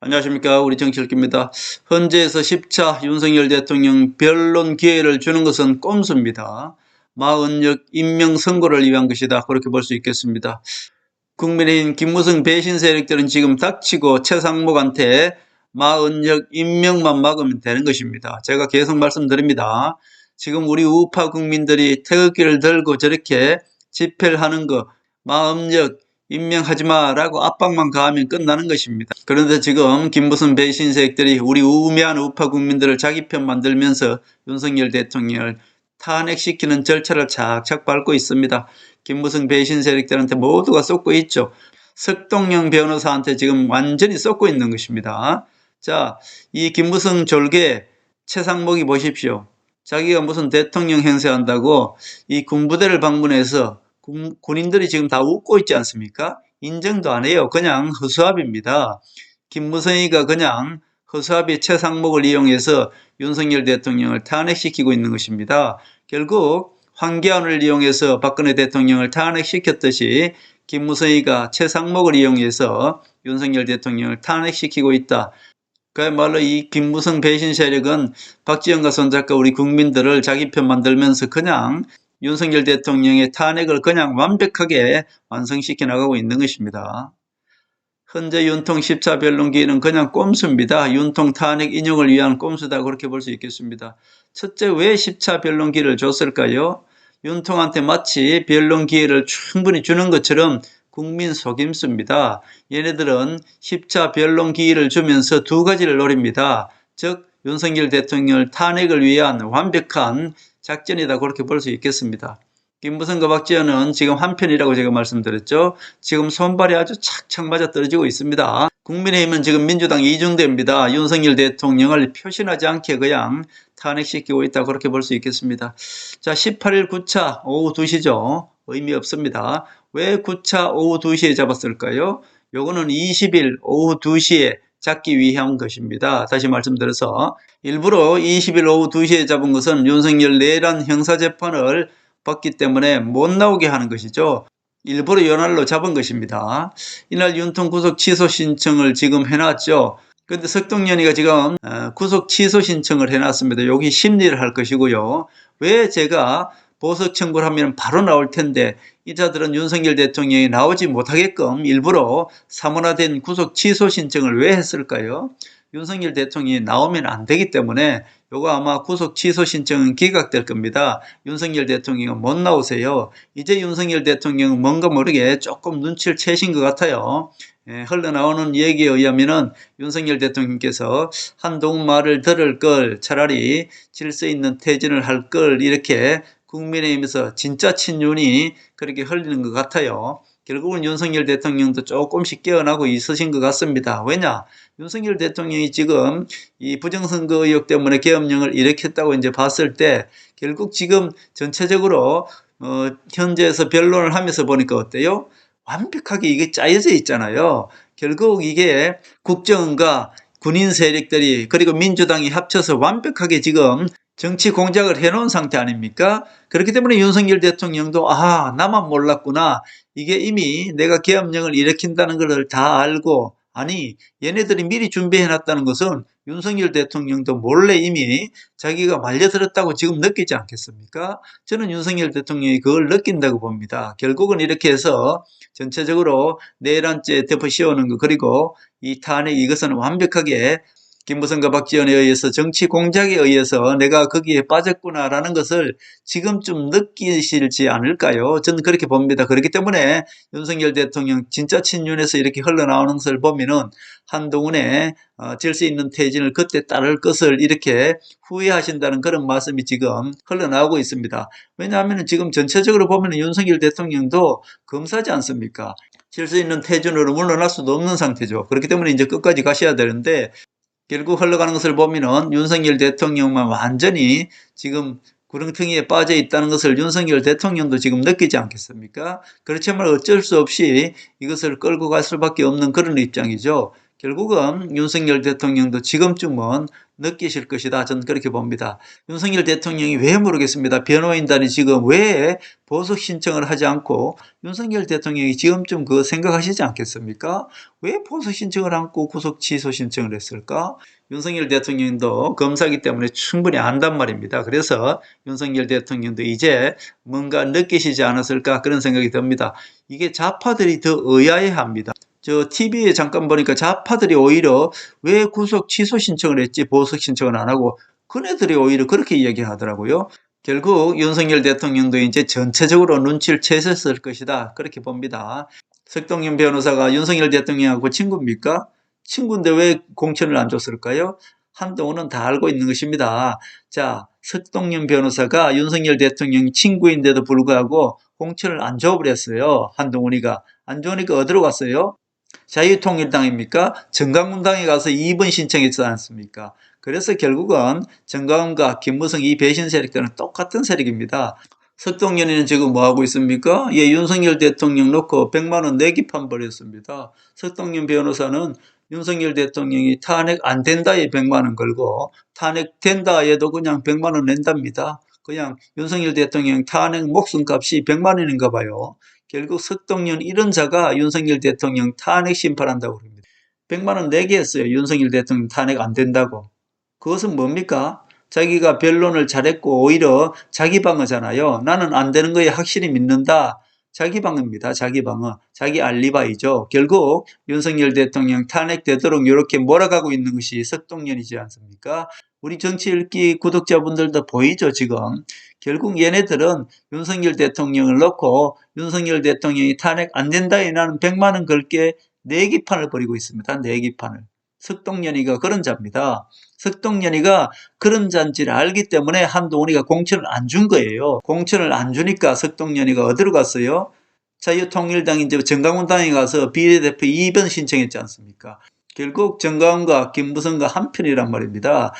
안녕하십니까. 우리 정치일기입니다. 헌재에서 10차 윤석열 대통령 변론 기회를 주는 것은 꼼수입니다. 마흔역 임명 선고를 위한 것이다. 그렇게 볼 수 있겠습니다. 국민의힘 김무성 배신 세력들은 지금 닥치고 최상목한테 마흔역 임명만 막으면 되는 것입니다. 제가 계속 말씀드립니다. 지금 우리 우파 국민들이 태극기를 들고 저렇게 집회를 하는 거 마흔역 임명하지 마라고 압박만 가하면 끝나는 것입니다. 그런데 지금 김무성 배신 세력들이 우리 우매한 우파 국민들을 자기 편 만들면서 윤석열 대통령을 탄핵시키는 절차를 착착 밟고 있습니다. 김무성 배신 세력들한테 모두가 쏟고 있죠. 석동영 변호사한테 지금 완전히 쏟고 있는 것입니다. 자, 이 김무성 졸개 최상목이 보십시오. 자기가 무슨 대통령 행세한다고 이 군부대를 방문해서 군인들이 지금 다 웃고 있지 않습니까? 인정도 안 해요. 그냥 허수아비입니다. 김무성이가 그냥 허수아비 최상목을 이용해서 윤석열 대통령을 탄핵시키고 있는 것입니다. 결국 황교안을 이용해서 박근혜 대통령을 탄핵시켰듯이 김무성이가 최상목을 이용해서 윤석열 대통령을 탄핵시키고 있다. 그야말로 이 김무성 배신 세력은 박지원과 손작가 우리 국민들을 자기 편 만들면서 그냥 윤석열 대통령의 탄핵을 그냥 완벽하게 완성시켜 나가고 있는 것입니다. 현재 윤통 10차 변론 기회는 그냥 꼼수입니다. 윤통 탄핵 인용을 위한 꼼수다 그렇게 볼 수 있겠습니다. 첫째, 왜 10차 변론 기회를 줬을까요? 윤통한테 마치 변론 기회를 충분히 주는 것처럼 국민 속임수입니다. 얘네들은 10차 변론 기회를 주면서 두 가지를 노립니다. 즉 윤석열 대통령을 탄핵을 위한 완벽한 작전이다 그렇게 볼 수 있겠습니다. 김무성과 박지원은 지금 한편이라고 제가 말씀드렸죠. 지금 손발이 아주 착착 맞아 떨어지고 있습니다. 국민의힘은 지금 민주당 이중대입니다. 윤석열 대통령을 표신하지 않게 그냥 탄핵시키고 있다 그렇게 볼 수 있겠습니다. 자, 18일 9차 오후 2시죠. 의미 없습니다. 왜 9차 오후 2시에 잡았을까요? 요거는 20일 오후 2시에 잡기 위한 것입니다. 다시 말씀드려서 일부러 20일 오후 2시에 잡은 것은 윤석열 내란 형사재판을 받기 때문에 못 나오게 하는 것이죠. 일부러 연할로 잡은 것입니다. 이날 윤통 구속 취소 신청을 지금 해놨죠. 그런데 석동연이가 지금 구속 취소 신청을 해놨습니다. 여기 심리를 할 것이고요. 왜 제가 보석 청구를 하면 바로 나올 텐데 이 자들은 윤석열 대통령이 나오지 못하게끔 일부러 사문화된 구속 취소 신청을 왜 했을까요? 윤석열 대통령이 나오면 안 되기 때문에 요거 아마 구속 취소 신청은 기각될 겁니다. 윤석열 대통령은 못 나오세요. 이제 윤석열 대통령은 뭔가 모르게 조금 눈치를 채신 것 같아요. 흘러나오는 얘기에 의하면은 윤석열 대통령께서 한동훈 말을 들을 걸 차라리 질서 있는 퇴진을 할 걸 이렇게 국민의힘에서 진짜 친윤이 그렇게 흘리는 것 같아요. 결국은 윤석열 대통령도 조금씩 깨어나고 있으신 것 같습니다. 왜냐? 윤석열 대통령이 지금 이 부정선거 의혹 때문에 계엄령을 일으켰다고 이제 봤을 때 결국 지금 전체적으로 현재에서 변론을 하면서 보니까 어때요? 완벽하게 이게 짜여져 있잖아요. 결국 이게 국정원과 군인 세력들이 그리고 민주당이 합쳐서 완벽하게 지금 정치 공작을 해놓은 상태 아닙니까? 그렇기 때문에 윤석열 대통령도 나만 몰랐구나. 이게 이미 내가 계엄령을 일으킨다는 것을 다 알고 아니 얘네들이 미리 준비해놨다는 것은 윤석열 대통령도 몰래 이미 자기가 말려들었다고 지금 느끼지 않겠습니까? 저는 윤석열 대통령이 그걸 느낀다고 봅니다. 결국은 이렇게 해서 전체적으로 내란죄 덮어 씌우는 거 그리고 이 탄핵 이것은 완벽하게 김무성과 박지원에 의해서 정치 공작에 의해서 내가 거기에 빠졌구나라는 것을 지금쯤 느끼실지 않을까요? 저는 그렇게 봅니다. 그렇기 때문에 윤석열 대통령 진짜 친윤에서 이렇게 흘러나오는 것을 보면은 한동훈의 질서 있는 퇴진을 그때 따를 것을 이렇게 후회하신다는 그런 말씀이 지금 흘러나오고 있습니다. 왜냐하면 지금 전체적으로 보면 윤석열 대통령도 검사지 않습니까? 질서 있는 퇴진으로 물러날 수도 없는 상태죠. 그렇기 때문에 이제 끝까지 가셔야 되는데 결국 흘러가는 것을 보면은 윤석열 대통령만 완전히 지금 구렁텅이에 빠져 있다는 것을 윤석열 대통령도 지금 느끼지 않겠습니까? 그렇지만 어쩔 수 없이 이것을 끌고 갈 수밖에 없는 그런 입장이죠. 결국은 윤석열 대통령도 지금쯤은 느끼실 것이다. 저는 그렇게 봅니다. 윤석열 대통령이 왜 모르겠습니다. 변호인단이 지금 왜 보석 신청을 하지 않고 윤석열 대통령이 지금쯤 그거 생각하시지 않겠습니까? 왜 보석 신청을 않고 구속 취소 신청을 했을까? 윤석열 대통령도 검사기 때문에 충분히 안단 말입니다. 그래서 윤석열 대통령도 이제 뭔가 느끼시지 않았을까 그런 생각이 듭니다. 이게 좌파들이 더 의아해합니다. 저 TV에 잠깐 보니까 좌파들이 오히려 왜 구속 취소 신청을 했지 보석 신청을 안 하고 그네들이 오히려 그렇게 이야기하더라고요. 결국 윤석열 대통령도 이제 전체적으로 눈치를 채셨을 것이다 그렇게 봅니다. 석동윤 변호사가 윤석열 대통령하고 친구입니까? 친구인데 왜 공천을 안 줬을까요? 한동훈은 다 알고 있는 것입니다. 자, 석동윤 변호사가 윤석열 대통령 친구인데도 불구하고 공천을 안 줘버렸어요. 한동훈이가. 안 주니까 어디로 갔어요? 자유통일당입니까? 정강훈당에 가서 2번 신청했지 않습니까? 그래서 결국은 정강훈과 김무성 이 배신 세력들은 똑같은 세력입니다. 석동연이는 지금 뭐하고 있습니까? 예, 윤석열 대통령 놓고 100만 원 내기판 벌였습니다. 석동연 변호사는 윤석열 대통령이 탄핵 안 된다에 100만 원 걸고 탄핵 된다에도 그냥 100만 원 낸답니다. 그냥 윤석열 대통령 탄핵 목숨값이 100만 원인가 봐요. 결국 석동연 이런 자가 윤석열 대통령 탄핵 심판한다고 합니다. 100만 원 내게 했어요. 윤석열 대통령 탄핵 안 된다고. 그것은 뭡니까? 자기가 변론을 잘했고 오히려 자기 방어잖아요. 나는 안 되는 거에 확실히 믿는다. 자기 방어입니다. 자기 방어. 자기 알리바이죠. 결국 윤석열 대통령 탄핵되도록 이렇게 몰아가고 있는 것이 석동연이지 않습니까? 우리 정치 읽기 구독자분들도 보이죠, 지금. 결국 얘네들은 윤석열 대통령을 놓고 윤석열 대통령이 탄핵 안 된다에 나는 100만 원 걸게 내기판을 벌이고 있습니다. 내기판을. 석동연이가 그런 자입니다. 석동연이가 그런 자인지를 알기 때문에 한동훈이가 공천을 안 준 거예요. 공천을 안 주니까 석동연이가 어디로 갔어요? 자유통일당 이제 정강훈당에 가서 비례대표 2번 신청했지 않습니까? 결국 정강훈과 김무성과 한편이란 말입니다.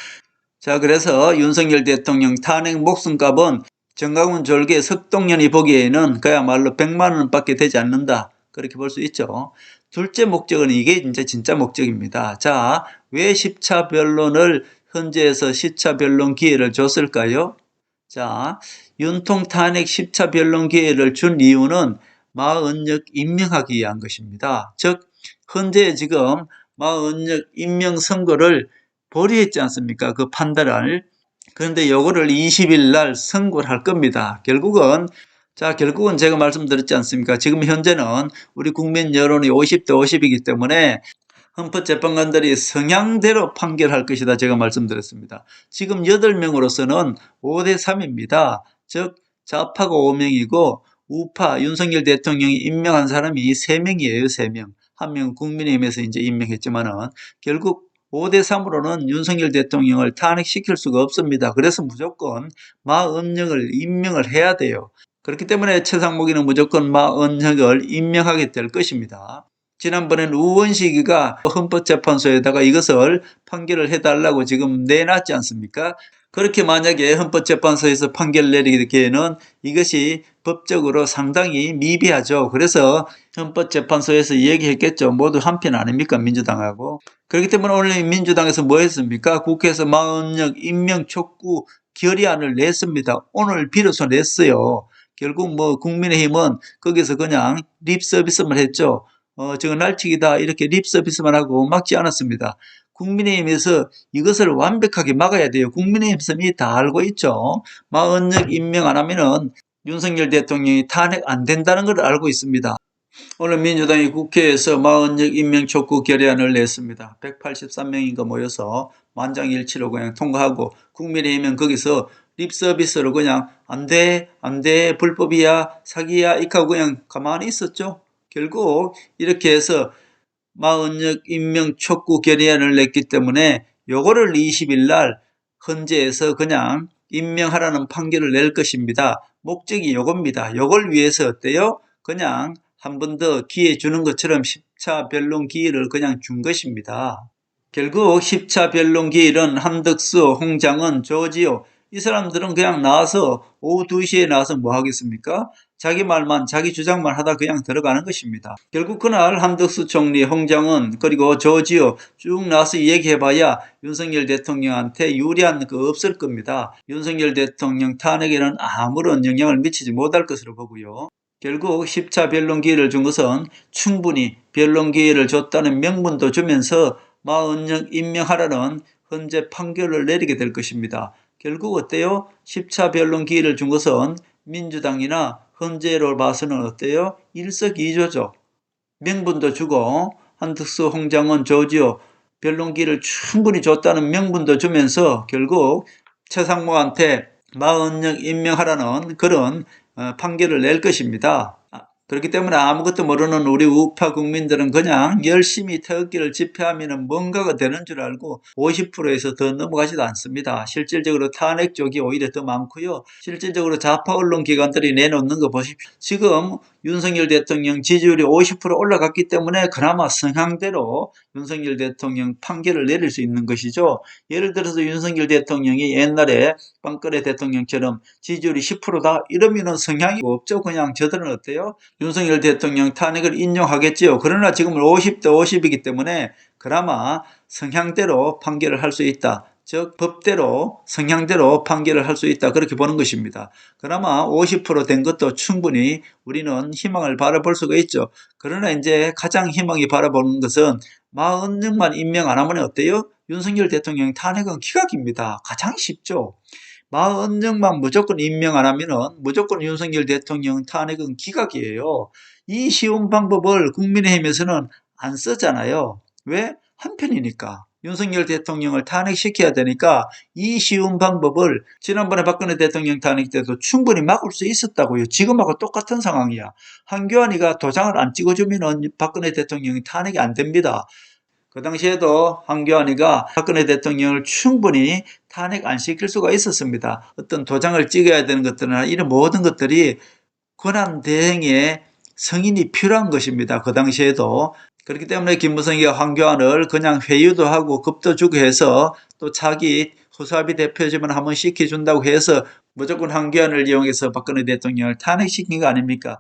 자, 그래서 윤석열 대통령 탄핵 목숨값은 정강훈 졸개 석동연이 보기에는 그야말로 100만 원밖에 되지 않는다. 그렇게 볼 수 있죠. 둘째 목적은 이게 이제 진짜 목적입니다. 자, 왜 10차 변론을 헌재에서 10차 변론 기회를 줬을까요? 자, 윤통 탄핵 10차 변론 기회를 준 이유는 마은혁 임명하기 위한 것입니다. 즉, 헌재에 지금 마은혁 임명 선고를 보류했지 않습니까? 그 판단을. 그런데 요거를 20일 날 선고를 할 겁니다. 결국은 제가 말씀드렸지 않습니까? 지금 현재는 우리 국민 여론이 50대 50이기 때문에 헌법재판관들이 성향대로 판결할 것이다. 제가 말씀드렸습니다. 지금 8명으로서는 5대 3입니다. 즉 좌파가 5명이고 우파 윤석열 대통령이 임명한 사람이 3명이에요. 3명. 한 명은 국민의힘에서 이제 임명했지만은 결국 5대 3으로는 윤석열 대통령을 탄핵시킬 수가 없습니다. 그래서 무조건 마은혁을 임명을 해야 돼요. 그렇기 때문에 최상목이는 무조건 마은혁을 임명하게 될 것입니다. 지난번엔 우원식이가 헌법재판소에다가 이것을 판결을 해달라고 지금 내놨지 않습니까? 그렇게 만약에 헌법재판소에서 판결을 내리기에는 이것이 법적으로 상당히 미비하죠. 그래서 헌법재판소에서 얘기했겠죠. 모두 한편 아닙니까? 민주당하고. 그렇기 때문에 오늘 민주당에서 뭐 했습니까? 국회에서 마은혁 임명 촉구 결의안을 냈습니다. 오늘 비로소 냈어요. 결국 뭐 국민의힘은 거기서 그냥 립 서비스만 했죠. 저거 날치기다 이렇게 립 서비스만 하고 막지 않았습니다. 국민의힘에서 이것을 완벽하게 막아야 돼요. 국민의힘에서 이미 다 알고 있죠. 마은혁 임명 안 하면은 윤석열 대통령이 탄핵 안 된다는 걸 알고 있습니다. 오늘 민주당이 국회에서 마은혁 임명 촉구 결의안을 냈습니다. 183명인가 모여서 만장일치로 그냥 통과하고 국민의힘은 거기서 립서비스로 그냥 안 돼, 불법이야, 사기야 이렇게 하고 그냥 가만히 있었죠. 결국 이렇게 해서 마은혁 임명 촉구 결의안을 냈기 때문에 요거를 20일 날 헌재에서 그냥 임명하라는 판결을 낼 것입니다. 목적이 요겁니다. 요걸 위해서 어때요? 그냥 한 번 더 기회 주는 것처럼 10차 변론 기회를 그냥 준 것입니다. 결국 10차 변론 기회는 한덕수, 홍장은, 조지호 이 사람들은 그냥 나와서 오후 2시에 나와서 뭐 하겠습니까? 자기 말만 자기 주장만 하다 그냥 들어가는 것입니다. 결국 그날 한덕수 총리, 홍장은 그리고 조지호 쭉 나와서 얘기해봐야 윤석열 대통령한테 유리한 거 없을 겁니다. 윤석열 대통령 탄핵에는 아무런 영향을 미치지 못할 것으로 보고요. 결국 10차 변론 기회를 준 것은 충분히 변론 기회를 줬다는 명분도 주면서 마은영 임명하라는 헌재 판결을 내리게 될 것입니다. 결국 어때요? 10차 변론 기회를 준 것은 민주당이나 헌재로 봐서는 어때요? 일석이조죠. 명분도 주고 한덕수, 홍장원, 조지호 변론 기회를 충분히 줬다는 명분도 주면서 결국 최상목한테 마은영 임명하라는 그런 판결을 낼 것입니다. 그렇기 때문에 아무것도 모르는 우리 우파 국민들은 그냥 열심히 태극기를 집회하면 뭔가가 되는 줄 알고 50%에서 더 넘어가지도 않습니다. 실질적으로 탄핵 쪽이 오히려 더 많고요. 실질적으로 좌파 언론 기관들이 내놓는 거 보십시오. 지금 윤석열 대통령 지지율이 50% 올라갔기 때문에 그나마 성향대로 윤석열 대통령 판결을 내릴 수 있는 것이죠. 예를 들어서 윤석열 대통령이 옛날에 박근혜 대통령처럼 지지율이 10%다 이러면은 성향이 없죠. 그냥 저들은 어때요? 윤석열 대통령 탄핵을 인용하겠지요. 그러나 지금은 50대 50이기 때문에 그나마 성향대로 판결을 할 수 있다. 즉 법대로 성향대로 판결을 할 수 있다. 그렇게 보는 것입니다. 그나마 50%된 것도 충분히 우리는 희망을 바라볼 수가 있죠. 그러나 이제 가장 희망이 바라보는 것은 40명만 임명 안 하면 어때요? 윤석열 대통령 탄핵은 기각입니다. 가장 쉽죠. 40명만 무조건 임명 안 하면은 무조건 윤석열 대통령 탄핵은 기각이에요. 이 쉬운 방법을 국민의힘에서는 안 쓰잖아요. 왜? 한편이니까. 윤석열 대통령을 탄핵시켜야 되니까 이 쉬운 방법을 지난번에 박근혜 대통령 탄핵 때도 충분히 막을 수 있었다고요. 지금하고 똑같은 상황이야. 한교안이가 도장을 안 찍어주면 박근혜 대통령이 탄핵이 안 됩니다. 그 당시에도 한교안이가 박근혜 대통령을 충분히 탄핵 안 시킬 수가 있었습니다. 어떤 도장을 찍어야 되는 것들이나 이런 모든 것들이 권한 대행의 승인이 필요한 것입니다. 그 당시에도. 그렇기 때문에 김무성이가 황교안을 그냥 회유도 하고 급도 주고 해서 또 자기 후사비 대표지만 한번 시켜준다고 해서 무조건 황교안을 이용해서 박근혜 대통령을 탄핵시킨 거 아닙니까?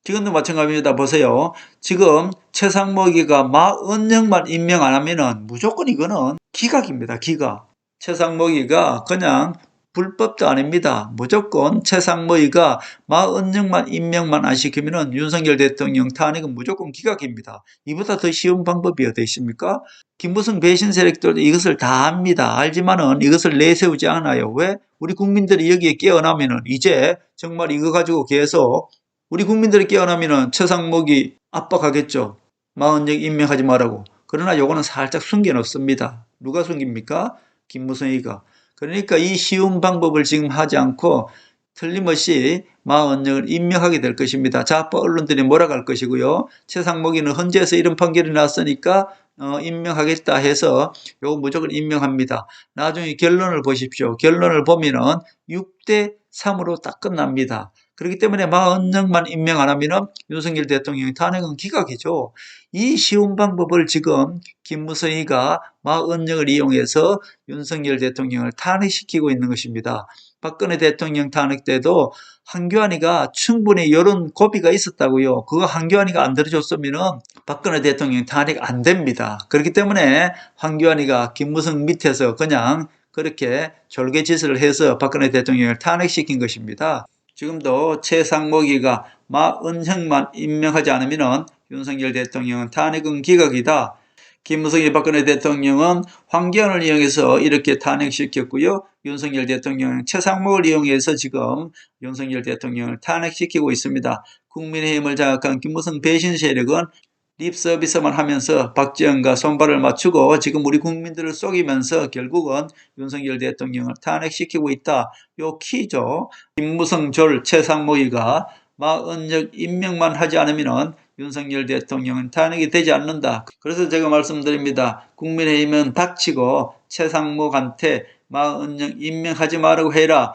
지금도 마찬가지입니다. 보세요. 지금 최상목이가 40명만 임명 안 하면은 무조건 이거는 기각입니다. 기각. 최상목이가 그냥 불법도 아닙니다. 무조건 최상목이가 40명만 임명만 안 시키면은 윤석열 대통령 탄핵은 무조건 기각입니다. 이보다 더 쉬운 방법이 어디 있습니까? 김무성 배신 세력들도 이것을 다 압니다. 알지만은 이것을 내세우지 않아요. 왜? 우리 국민들이 여기에 깨어나면은 이제 정말 이거 가지고 계속 우리 국민들이 깨어나면은 최상목이 압박하겠죠. 40명 임명하지 말라고. 그러나 요거는 살짝 숨겨놓습니다. 누가 숨깁니까? 김무성이가. 그러니까 이 쉬운 방법을 지금 하지 않고 틀림없이 40명을 임명하게 될 것입니다. 좌파 언론들이 몰아갈 것이고요. 최상목이는 헌재에서 이런 판결이 났으니까 임명하겠다 해서 요거 무조건 임명합니다. 나중에 결론을 보십시오. 결론을 보면은 6대 3으로 딱 끝납니다. 그렇기 때문에 40명만 임명 안 하면은 윤석열 대통령의 탄핵은 기각이죠. 이 쉬운 방법을 지금 김무성이가 40명을 이용해서 윤석열 대통령을 탄핵시키고 있는 것입니다. 박근혜 대통령 탄핵 때도 한교안이가 충분히 이런 고비가 있었다고요. 그거 한교안이가 안 들어줬으면은 박근혜 대통령 탄핵 안 됩니다. 그렇기 때문에 한교안이가 김무성 밑에서 그냥 그렇게 졸개짓을 해서 박근혜 대통령을 탄핵시킨 것입니다. 지금도 최상목이가 40명만 임명하지 않으면 윤석열 대통령은 탄핵은 기각이다. 김무성이 박근혜 대통령은 황교안을 이용해서 이렇게 탄핵시켰고요. 윤석열 대통령은 최상목을 이용해서 지금 윤석열 대통령을 탄핵시키고 있습니다. 국민의힘을 장악한 김무성 배신 세력은 립 서비스만 하면서 박지원과 손발을 맞추고 지금 우리 국민들을 속이면서 결국은 윤석열 대통령을 탄핵시키고 있다. 요 키죠. 김무성, 졸, 최상목이가 40명 임명만 하지 않으면 윤석열 대통령은 탄핵이 되지 않는다. 그래서 제가 말씀드립니다. 국민의힘은 닥치고 최상목한테 40명 임명하지 말라고 해라.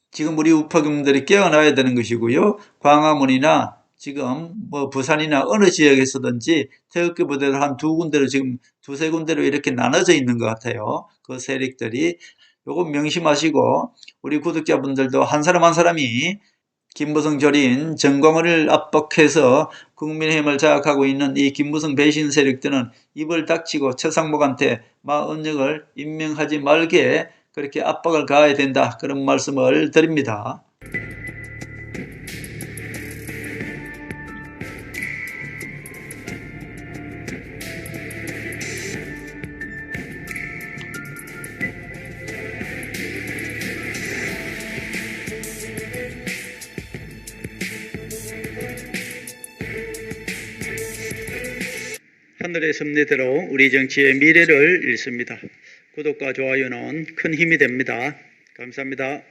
지금 우리 우파국민들이 깨어나야 되는 것이고요. 광화문이나 지금 뭐 부산이나 어느 지역에서든지 태극기 부대를 한 두 군데로 지금 두세 군데로 이렇게 나눠져 있는 것 같아요. 그 세력들이. 요거 명심하시고 우리 구독자분들도 한 사람 한 사람이 김무성 절인 정광훈을 압박해서 국민의힘을 장악하고 있는 이 김무성 배신 세력들은 입을 닥치고 최상목한테 마은혁을 임명하지 말게 그렇게 압박을 가해야 된다. 그런 말씀을 드립니다. 하늘의 섭리대로 우리 정치의 미래를 읽습니다. 구독과 좋아요는 큰 힘이 됩니다. 감사합니다.